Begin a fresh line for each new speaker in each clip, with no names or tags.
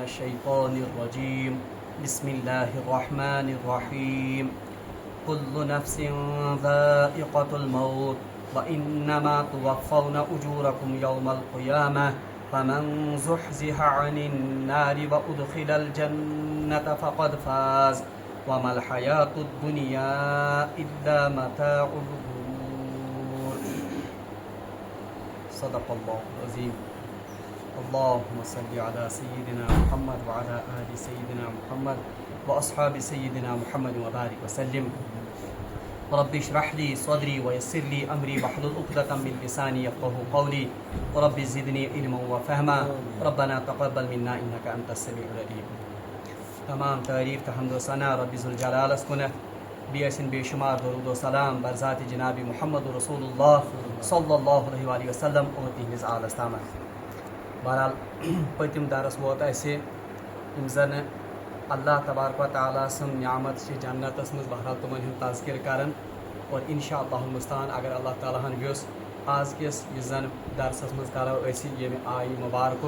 الشيطان الرجيم بسم الله الرحمن الرحيم كل نفس ذائقة الموت وإنما توفون أجوركم يوم القيامة فمن زحزح عن النار وأدخل الجنة فقد فاز وما الحياة الدنيا إلا متاع الغرور صدق الله العظيم اللهم صل على سيدنا محمد وعلى آل سيدنا محمد وأصحاب سيدنا محمد وبارك وسلم رب اشرح لي صدري ويسر لي أمري واحلل عقدة من لساني يفقهوا قولي رب زدني علما وفهما ربنا تقبل منا إنك أنت السميع العليم. تمام تعریف تحمد و ثنا رب ذوالجلال کنت بیسن بے شمار درود و سلام برذات جناب محمد رسول اللہ صلی اللہ علیہ وسلم اور تہندس آلس تامت. بہرحال پتم درس ووت اسہ یم زن اللہ تبارک و تعالیٰ سن نعمت جنتس مز بہرحال تمن ہند تذکر کرن اور انشاءاللہ المستعان اگر اللہ تعالیٰ ہن یوس آز کس یہ زن درسس مز کرو اسی یم آئی مبارک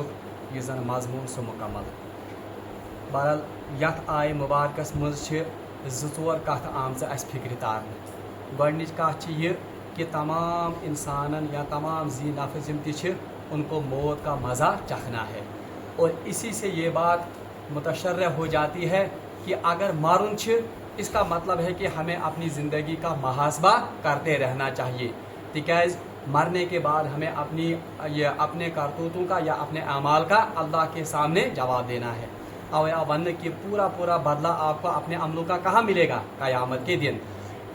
یہ زن مضمون سہ مکمل. بہرحال یتھ آئی مبارکس مز زور کت آمژ اس فکر تارنے. گۄڈنِچ کتھ چھ یہ کہ تمام انسانن یا تمام ذی نفس یم تہ ان کو موت کا مزہ چکھنا ہے اور اسی سے یہ بات متشرع ہو جاتی ہے کہ اگر مرن اس کا مطلب ہے کہ ہمیں اپنی زندگی کا محاسبہ کرتے رہنا چاہیے تکیاز مرنے کے بعد ہمیں اپنے کرتوتوں کا یا اپنے اعمال کا اللہ کے سامنے جواب دینا ہے. اویا ون کہ پورا بدلہ آپ کو اپنے عملوں کا کہاں ملے گا قیامت کے دن.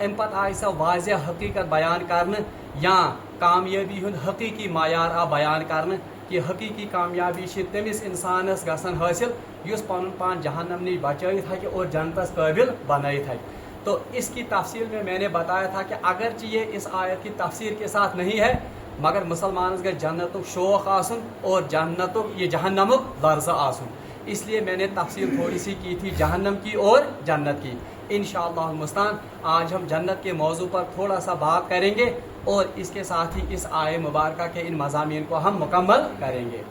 ام پتہ آئی سا واضح حقیقت بیان کرنے یا کامیابی ہند حقیقی معیار آ بیان کرنے کہ حقیقی کامیابی تمس انسانس گھن حاصل اس پن پان جہنم نش بچائت ہکہ اور جنتس قابل بنائت ہکہ. تو اس کی تفصیل میں نے بتایا تھا کہ اگرچہ یہ اس آیت کی تفسیر کے ساتھ نہیں ہے مگر مسلمانس گھر جنت شوق آسن اور جہنم لرزہ آسن. اس لیے میں نے تفصیل تھوڑی سی کی تھی جہنم کی اور جنت کی. انشاءاللہ المستعان آج ہم جنت کے موضوع پر تھوڑا سا بات کریں گے اور اس کے ساتھ ہی اس آئے مبارکہ کے ان مضامین کو ہم مکمل کریں گے.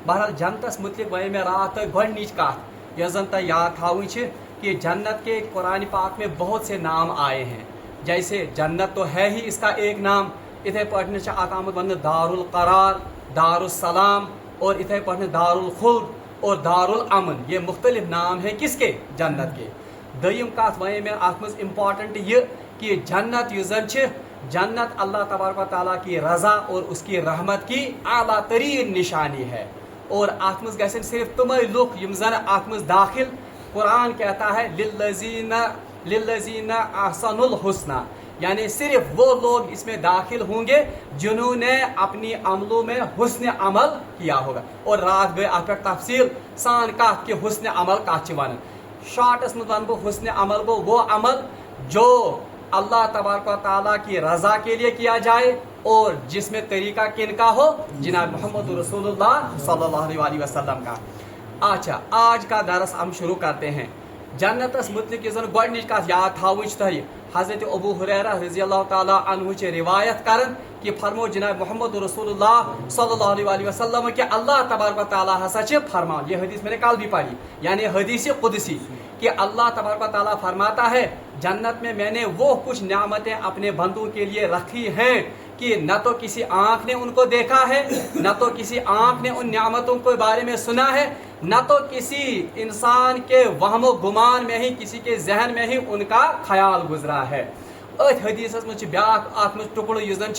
بہرحال جنتس متعلق وے میں رات گۄڈنِچ کتھ یۄس زن تۄہہِ یاد تھاوٕنۍ چھِ کہ جنت کے قرآن پاک میں بہت سے نام آئے ہیں. جیسے جنت تو ہے ہی اس کا ایک نام, اتھے پٲٹھۍ چھِ اتھ آمُت وننہٕ دار القرار, دار السلام اور اتھے پٲٹھۍ دار الخلد اور دار الامن. یہ مختلف نام ہیں کس کے؟ جنت کے. دوٚیِم کتھ ونے میں اتھ منٛز امپارٹنٹ یہ کہ جنت یُس زن چھِ جنت اللہ تبارک و تعالیٰ کی رضا اور اس کی رحمت کی اعلیٰ ترین نشانی ہے. اور اتھ منٛز گژھن صرف تمے لُکھ یم زن اتھ منٛز داخل قرآن کہتا ہے للذین احسنوا الحسنى, یعنی صرف وہ لوگ اس میں داخل ہوں گے جنہوں نے اپنی عملوں میں حسن عمل کیا ہوگا. اور رات گئی ات پہ تفصیل سان کت کہ حسن عمل کت ون. شارٹس مز ون بہ حسن عمل گو وہ عمل جو اللہ تبارک و تعالیٰ کی رضا کے لیے کیا جائے اور جس میں طریقہ کن کا ہو؟ جناب محمد رسول اللہ صلی اللہ علیہ وسلم کا. اچھا آج کا درس ہم شروع کرتے ہیں. جنتس متعلق یہ زن گۄڈنِچ کتھ یاد تھاوٕنۍ چھِ تۄہہِ حضرت ابو ہریرہ رضی اللہ تعالیٰ عنہ چھ روایت کرن کہ فرمو جناب محمد رسول اللہ صلی اللہ علیہ وسلم کہ اللہ تبارک و تعالیٰ ہسا چھ فرمان. یہ حدیث میں نے کل بھی پڑھی, یعنی حدیث قدسی کہ اللہ تبارک و تعالیٰ فرماتا ہے جنت میں نے وہ کچھ نعمتیں اپنے بندوں کے لیے رکھی ہیں کہ نہ تو کسی آنکھ نے ان کو دیکھا ہے, نہ تو کسی آنکھ نے ان نعمتوں کے بارے میں سنا ہے, نہ تو کسی انسان کے وہم و گمان میں ہی کسی کے ذہن میں ہی ان کا خیال گزرا ہے. ات حدیث مجھ بیاکھ ات مجھ ٹکڑ یہ زن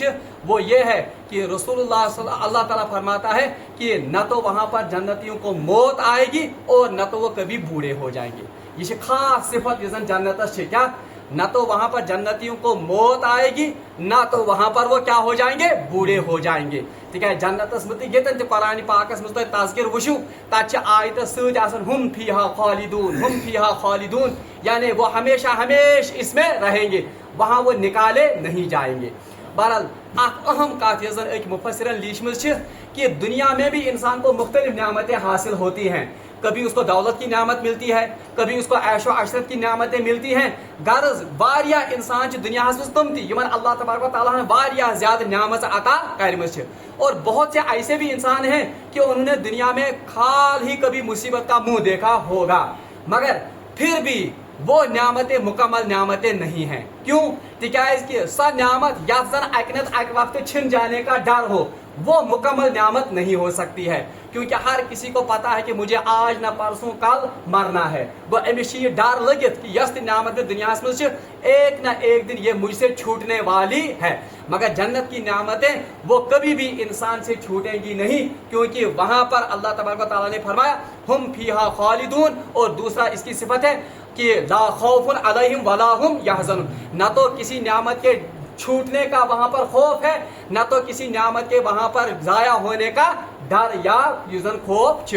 وہ یہ ہے کہ رسول اللہ تعالیٰ فرماتا ہے کہ نہ تو وہاں پر جنتیوں کو موت آئے گی اور نہ تو وہ کبھی بوڑھے ہو جائیں گے. یہ خاص صفت یہ زن جنتس کیا, نہ تو وہاں پر جنتیوں کو موت آئے گی نہ تو وہاں پر وہ کیا ہو جائیں گے, بوڑھے ہو جائیں گے. تکیاز جنتس متعلق یتن تہ قرآن پاکس مز تذکر وچھو تت آیتس ست آسان ہم فیہا خالدون, یعنی وہ ہمیشہ اس میں رہیں گے, وہاں وہ نکالے نہیں جائیں گے. بہرحال اخ اہم کت یس زن ایک مفسرن لیچمز کہ دنیا میں بھی انسان کو مختلف نعمتیں حاصل ہوتی ہیں کبھی اس کو دولت کی نعمت ملتی ہے، کبھی اس کو عیش و عشرت کی نعمتیں ملتی ہیں. غرض واریاہ انسان دنیا مز تم تہ یمن اللہ تبارک و تعالیٰ نے واریاہ زیادہ نعمت عطا کرمژ. اور بہت سے ایسے بھی انسان ہیں کہ انہوں نے دنیا میں حال ہی کبھی مصیبت کا منہ دیکھا ہوگا، مگر پھر بھی وہ نعمتیں مکمل نعمتیں نہیں ہیں. کیوں؟ تکیاز کہ سا نعمت یت زن اکہ نتہ اکہ وقت چھن جانے کا ڈر ہو، وہ مکمل نعمت نہیں ہو سکتی ہے. کیونکہ ہر کسی کو پتا ہے کہ مجھے آج نہ پرسوں کل مرنا ہے. وہ امس یہ ڈر لگت کہ یس نعمت دنیا مز ایک نہ ایک دن یہ مجھ سے چھوٹنے والی ہے. مگر جنت کی نعمتیں وہ کبھی بھی انسان سے چھوٹیں گی نہیں، کیونکہ وہاں پر اللہ تبارک و تعالیٰ نے فرمایا ہم فیہا خالدون. اور دوسرا اس کی صفت ہے کہ لا خوف علیہم ولا ہم یحزنون. نہ تو کسی نعمت کے چھوٹنے کا وہاں پر خوف ہے، نہ تو کسی نعمت کے وہاں پر ضائع ہونے کا ڈر یا یوزن خوف.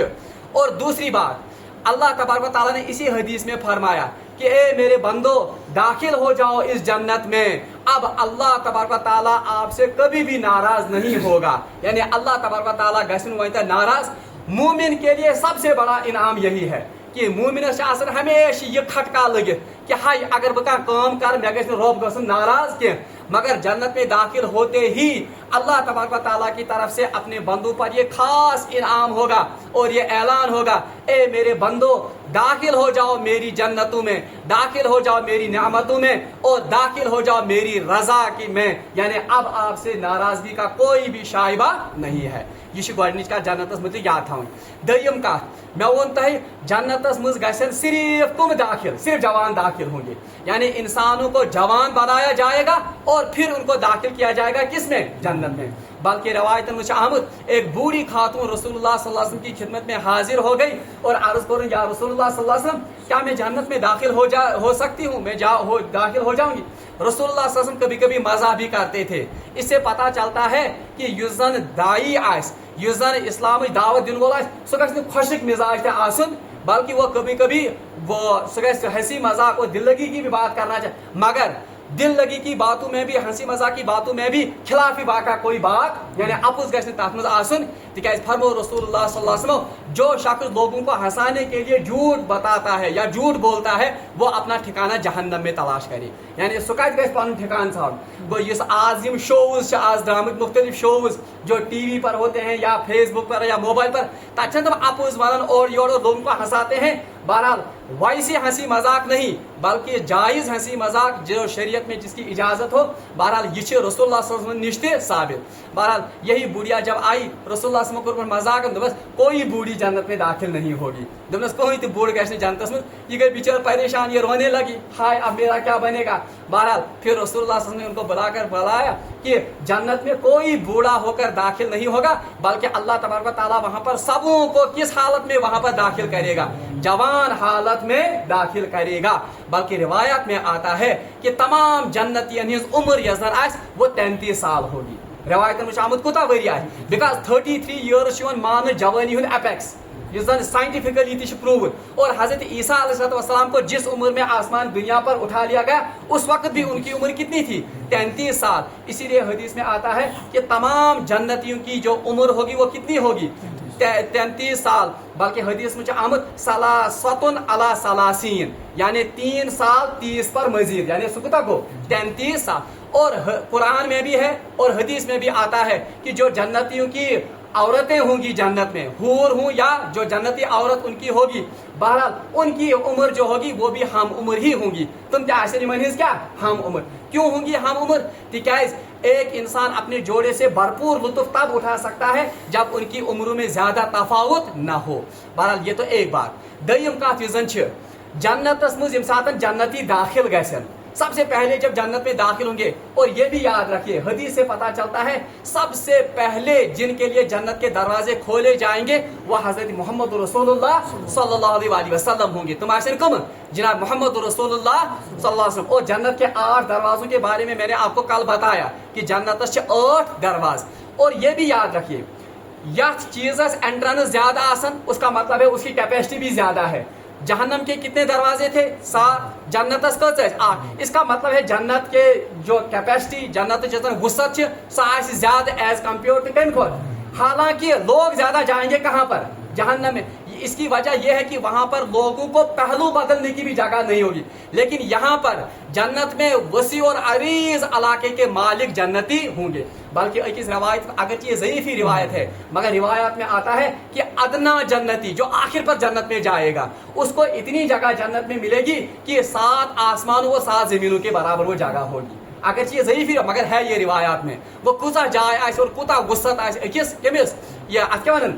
اور دوسری بات اللہ تبارک و تعالیٰ نے اسی حدیث میں فرمایا کہ اے میرے بندو داخل ہو جاؤ اس جنت میں. اب اللہ تبارک و تعالیٰ آپ سے کبھی بھی ناراض نہیں ہوگا، یعنی اللہ تبارک و تعالیٰ گژھن ونتہ ناراض. مومن کے لیے سب سے بڑا انعام یہی ہے کہ مومنس ہمیشہ یہ کھٹکا لگت کہ ہائی اگر بہ کام کر مے گژھِ رب گژھن ناراض کی. مگر جنت میں داخل ہوتے ہی اللہ تبارک و تعالیٰ کی طرف سے اپنے بندوں پر یہ خاص انعام ہوگا اور یہ اعلان ہوگا اے میرے بندو داخل ہو جاؤ میری جنتوں میں، داخل ہو جاؤ میری نعمتوں میں، اور داخل ہو جاؤ میری رضا کی میں. یعنی اب آپ سے ناراضگی کا کوئی بھی شائبہ نہیں ہے. یہ گۄڈنِچ کتھ جنتس متعلق یاد تھاؤن. دوٚیِم کتھ میں وون تۄہہِ جنتس مز گژھن صرف کم داخل، صرف جوان داخل ہوں گے. یعنی انسانوں کو جوان بنایا جائے گا اور پھر ان کو داخل کیا جائے گا کس میں؟ جنت میں. بلکہ روایتن میں آمد ایک بوڑھی خاتون رسول اللہ صلی اللہ علیہ وسلم کی خدمت میں حاضر ہو گئی اور عرض کروں یا رسول اللہ صلی اللہ علیہ وسلم کیا میں جنت میں داخل ہو سکتی ہوں، میں داخل ہو جاؤں گی. رسول اللہ صلی اللہ علیہ وسلم کبھی کبھی مزاح بھی کرتے تھے. اس سے پتہ چلتا ہے کہ یس زن دائی آس، یس زن اسلام دعوت دن وول سہ گژھِ نہٕ خۄشک مزاج تہ آسُن، بلکہ وہ کبھی کبھی سہ گژھِ ہنسی مذاق اور دل لگی کی بھی بات کرنا چاہے. مگر دل لگی کی باتوں میں بھی، ہنسی مذاق کی باتوں میں بھی خلافی واقع کوئی بات یعنی اپز گژھِ نہٕ تتھ منٛز آسُن. تکیاز فرمو رسول اللہ صلی اللہ علیہ وسلم جو شخص لوگوں کو ہنسانے کے لیے جھوٹ بتاتا ہے یا جھوٹ بولتا ہے وہ اپنا ٹھکانہ جہنم میں تلاش کرے. یعنی سہ کتہ گژھِ پنن ٹھکانہ ژھانڈُن. گو اس آج یم شوز آج درامت مختلف شوز جو ٹی وی پر ہوتے ہیں یا فیس بک پر یا موبائل پر، تب تم اپوز ونان اور یور لوگوں کو ہنساتے ہیں. بہرحال ویسی ہنسی مذاق نہیں بلکہ جائز ہنسی مذاق جو شریعت میں جس کی اجازت ہو. بہرحال یہ رسول اللہ صلی اللہ علیہ وسلم نش تہ ثابت. بہرحال یہی بوڑھیا جب آئی رسول اللہ صلی اللہ علیہ وسلم کو مذاق دس کوئی بوڑھی جنت میں داخل نہیں ہوگی. دس کوئی تہ بوڑھ گھس جنتس میں. یہ گئی بچار پریشان، یہ رونے لگی ہائے اب میرا کیا بنے گا. بہرحال پھر رسول اللہ صلی اللہ علیہ وسلم نے ان کو بلا کر بلایا کہ جنت میں کوئی بوڑھا ہو کر داخل نہیں ہوگا، بلکہ اللہ تبارک و تعالیٰ وہاں پر سبوں کو کس حالت میں وہاں پر داخل کرے گا؟ جوان حالت میں داخل کرے گا. بلکہ روایات میں آتا ہے کہ تمام جنتین ہز عمر یس زن آس وہ 33 سال ہوگی. روایتن میں آمد کوتاہ وری آسہِ بیکاز 33 years مان جوانی ہند اپیکس یہ زن سائنٹیفکلی تہ پروون. اور حضرت عیسیٰ علیہ السلام کو جس عمر میں آسمان دنیا پر اٹھا لیا گیا اس وقت بھی ان کی عمر کتنی تھی؟ 33 سال. اسی لیے حدیث میں آتا ہے کہ تمام جنتیوں کی جو عمر ہوگی وہ کتنی ہوگی؟ 33 سال. بلکہ حدیث میں آمد سلاستن علی سلاسین یعنی 3 سال 30 پر مزید، یعنی سہ کوتاہ گو 33 سال. اور قرآن میں بھی ہے اور حدیث میں بھی آتا ہے کہ جو جنتیوں کی عورتیں ہوں گی جنت میں، حور ہوں یا جو جنتی عورت ان کی ہوگی، بہرحال ان کی عمر جو ہوگی وہ بھی ہم عمر ہی ہوں گی. تم کیا ایسے نہیں کیا ہم عمر کیوں ہوں گی ہم عمر؟ تکیاز ایک انسان اپنے جوڑے سے بھرپور لطف تب اٹھا سکتا ہے جب ان کی عمروں میں زیادہ تفاوت نہ ہو. بہرحال یہ تو ایک بات. دویم کت یس زن جنتس مز یم ساتن جنتی داخل گژھن سب سے پہلے جب جنت میں داخل ہوں گے، اور یہ بھی یاد رکھیے حدیث سے پتہ چلتا ہے سب سے پہلے جن کے لیے جنت کے دروازے کھولے جائیں گے وہ حضرت محمد رسول اللہ صلی اللہ علیہ وسلم ہوں گے. تم آسن کم جناب محمد رسول اللہ صلی اللہ علیہ وسلم. اور جنت کے 8 دروازوں کے بارے میں نے آپ کو کل بتایا کہ جنت 8 دروازے. اور یہ بھی یاد رکھیے یت چیزس انٹرنس زیادہ آسن اس کا مطلب ہے اس کی کیپیسٹی بھی زیادہ ہے. جہنم کے کتنے دروازے تھے؟ 7. جنتس کت 8. اس کا مطلب ہے جنت کے جو کیپیسٹی جنت جتن وسعت سہ آسہِ زیادہ ایز کمپیئر ٹو کم کھت. حالانکہ لوگ زیادہ جائیں گے کہاں پر؟ جہنم میں. اس کی وجہ یہ ہے کہ وہاں پر لوگوں کو پہلو بدلنے کی بھی جگہ نہیں ہوگی، لیکن یہاں پر جنت میں وسیع اور عریض علاقے کے مالک جنتی ہوں گے۔ بلکہ ایک روایت، اگرچہ یہ ضعیفی روایت ہے مگر روایات میں آتا ہے کہ ادنا جنتی جو آخر پر جنت میں جائے گا اس کو اتنی جگہ جنت میں ملے گی کہ 7 آسمانوں و 7 زمینوں کے برابر وہ جگہ ہوگی۔ اگرچہ یہ ضعیفی مگر ہے یہ روایات میں، وہ کوتا جائے آئے اور کوتا وسعت آئے اکس کمس یہ ات کیا ونن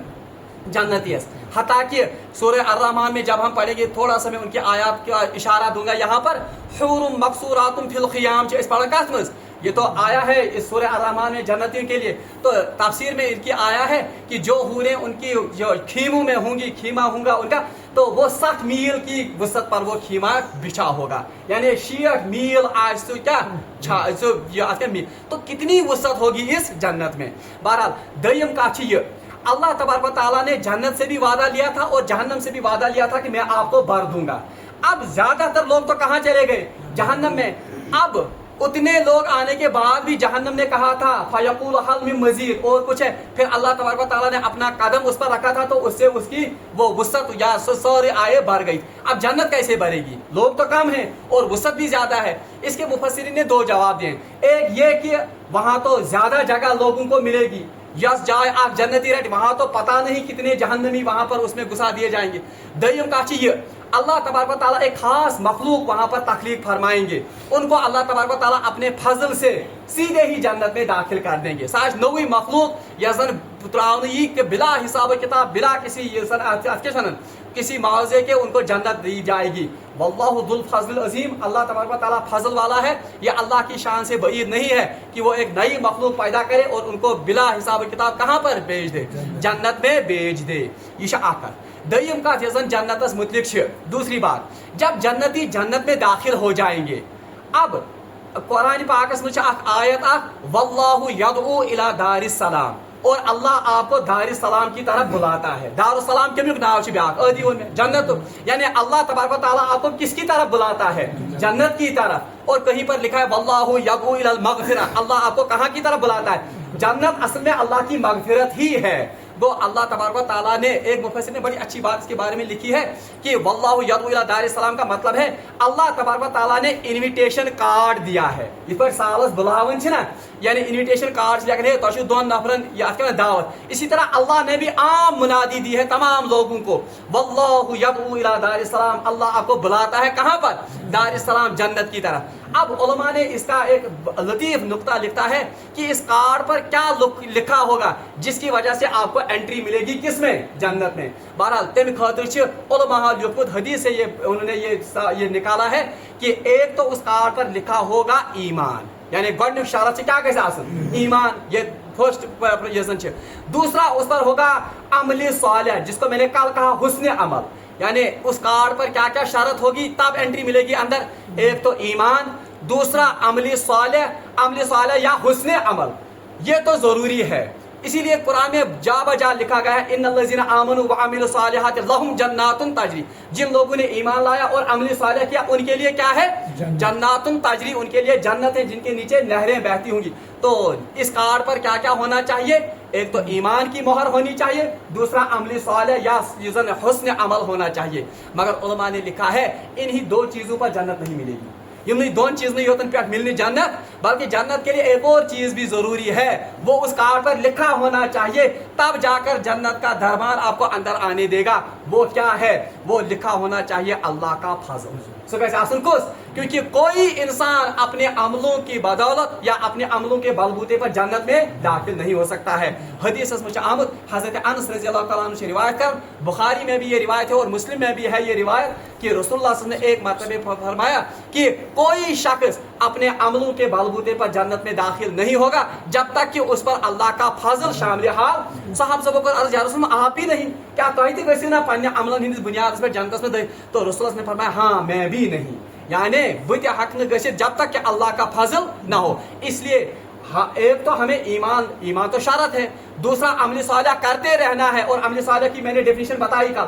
جنتی ہے۔ حتیٰ کہ سورہ الرحمن میں جب ہم پڑھیں گے تھوڑا سا میں ان کی آیات کا اشارہ دوں گا، یہاں پر حور مقصورات فی الخیام اس پڑھا کس مز یہ تو آیا ہے اس سورہ الرحمن میں جنتیوں کے لیے، تو تفسیر میں ان کی آیا ہے کہ جو حوریں ان کی جو خیموں میں ہوں گی، خیمہ ہوں گا ان کا، تو وہ 7 میل کی وسعت پر وہ خیمہ بچھا ہوگا، یعنی 60 میل آج تو کیا میل، تو کتنی وسعت ہوگی اس جنت میں۔ بہرحال دویم کا یہ اللہ تبارک و تعالیٰ نے جنت سے بھی وعدہ لیا تھا اور جہنم سے بھی وعدہ لیا تھا کہ میں آپ کو بھر دوں گا۔ اب زیادہ تر لوگ تو کہاں چلے گئے؟ جہنم میں۔ اب اتنے لوگ آنے کے بعد بھی جہنم نے کہا تھا فَيَقُولُ هَلْ مِن مَزِيدٍ اور کچھ ہے، پھر اللہ تبارک و تعالیٰ نے اپنا قدم اس پر رکھا تھا تو اس سے اس کی وہ وسعت یا سارے آئے بھر گئی۔ اب جنت کیسے بھرے گی؟ لوگ تو کم ہیں اور وسعت بھی زیادہ ہے۔ اس کے مفسرین نے 2 جواب دیے، ایک یہ کہ وہاں تو زیادہ جگہ لوگوں کو ملے گی، یس جائے آپ جنتی رٹ وہاں تو پتہ نہیں کتنے جہنمی وہاں پر اس میں گھسا دیے جائیں گے۔ دویم کا یہ اللہ تبارک و تعالیٰ ایک خاص مخلوق وہاں پر تخلیق فرمائیں گے، ان کو اللہ تبارک و تعالیٰ اپنے فضل سے سیدھے ہی جنت میں داخل کر دیں گے۔ ساج نوی مخلوق یا زن تراؤنی کہ بلا حساب و کتاب بلا کسی معاوضے کے ان کو جنت دی جائے گی۔ واللہ ذو الفضل العظیم، اللہ تبارک و تعالیٰ فضل والا ہے، یہ اللہ کی شان سے بعید نہیں ہے کہ وہ ایک نئی مخلوق پیدا کرے اور ان کو بلا حساب و کتاب کہاں پر بھیج دے؟ جنت میں بھیج دے۔ یہ آخر دویم کا جزن جنت متعلق دوسری بات، جب جنتی جنت میں داخل ہو جائیں گے، اب قرآن پاکس میں آیت واللہ یدعو الی دار السلام، اور اللہ آپ کو دار السلام کی طرف بلاتا ہے۔ دار السلام کمیک ناو چھ بیاکھ ادی میں جنت، یعنی اللہ تبارک و تعالیٰ آپ کو کس کی طرف بلاتا ہے؟ جنت کی طرف۔ اور کہیں پر لکھا ہے واللہ یدعو الی المغفرہ، اللہ آپ کو کہاں کی طرف بلاتا ہے؟ جنت اصل میں اللہ کی مغفرت ہی ہے۔ وہ اللہ تبارک و تعالیٰ نے ایک مفسر نے بڑی اچھی بات اس کے بارے میں لکھی ہے کہ واللہ یدعو الی دار السلام کا مطلب ہے اللہ تبارک و تعالیٰ نے انویٹیشن کارڈ دیا ہے۔ یہ پر سالس بلاون چھ نا، یعنی انویٹیشن کارڈ لکھنے تو 2 نفرن یا دعوت، اسی طرح اللہ نے بھی عام منادی دی ہے تمام لوگوں کو، واللہ یدعو الی دار السلام، اللہ آپ کو بلاتا ہے کہاں پر؟ دار السلام، جنت کی طرف۔ اب علماء نے اس کا ایک لطیف نقطہ لکھتا ہے کہ اس کارڈ پر کیا لکھا ہوگا جس کی وجہ سے آپ کو انٹری ملے گی کس میں؟ جنت میں۔ بہرحال تم خاطر علماء لکھت حدیث سے انہوں نے یہ نکالا ہے کہ ایک تو اس کارڈ پر لکھا ہوگا ایمان، یعنی گۄڈنیُک شرط سے کیا کیسے آسن؟ ایمان، یہ فرسٹ پریزن ہے۔ دوسرا اس پر ہوگا عمل صالح، جس کو میں نے کل کہا حسن عمل، یعنی اس کارڈ پر کیا کیا شرط ہوگی تب انٹری ملے گی اندر؟ ایک تو ایمان، دوسرا عمل صالح یا حسن عمل، یہ تو ضروری ہے۔ اسی لیے قرآن میں جا بجا لکھا گیا ہے ان الذین آمنوا وعملوا الصالحات لہم جنات تجری، جن لوگوں نے ایمان لایا اور عمل صالح کیا ان کے لیے کیا ہے؟ جنات تجری، ان کے لیے جنت ہے جن کے نیچے نہریں بہتی ہوں گی۔ تو اس کارڈ پر کیا کیا ہونا چاہیے؟ ایک تو ایمان کی مہر ہونی چاہیے، دوسرا عمل صالح یا حسن عمل ہونا چاہیے۔ مگر علماء نے لکھا ہے انہی 2 چیزوں پر جنت نہیں ملے گی، یہ 2 چیز نہیں ہوتن پہ ملنی جنت، بلکہ جنت کے لیے ایک اور چیز بھی ضروری ہے، وہ اس کارڈ پر لکھا ہونا چاہیے، تب جا کر جنت کا دربار آپ کو اندر آنے دے گا۔ وہ کیا ہے؟ وہ لکھا ہونا چاہیے اللہ کا فضل۔ سو کیسے آسن کس؟ کیونکہ کوئی انسان اپنے عملوں کی بدولت یا اپنے عملوں کے بلبوتے پر جنت میں داخل نہیں ہو سکتا ہے۔ حدیث میں آمد حضرت انس رضی اللہ تعالیٰ عنہ سے روایت کر، بخاری میں بھی یہ روایت ہے اور مسلم میں بھی ہے یہ روایت کہ رسول اللہ صلی اللہ علیہ وسلم نے ایک مرتبہ فرمایا کہ کوئی شخص اپنے عملوں کے بلبوتے پر جنت میں داخل نہیں ہوگا جب تک کہ اس پر اللہ کا فضل شامل حال۔ صاحب سب کو عرض یا رسول اللہ آپ ہی نہیں، کیا تو ہی گھسو نا پنہ عملن ہندس بنیاد پر جنتس میں دے؟ تو رسول اللہ نے فرمایا ہاں میں بھی نہیں، یعنی بت حق نہ گھسِتھ جب تک کہ اللہ کا فضل نہ ہو۔ اس لیے ایک تو ہمیں ایمان تو شرط ہے، دوسرا عمل صالح کرتے رہنا ہے، اور عمل صالح کی میں نے ڈیفینیشن بتائی کل۔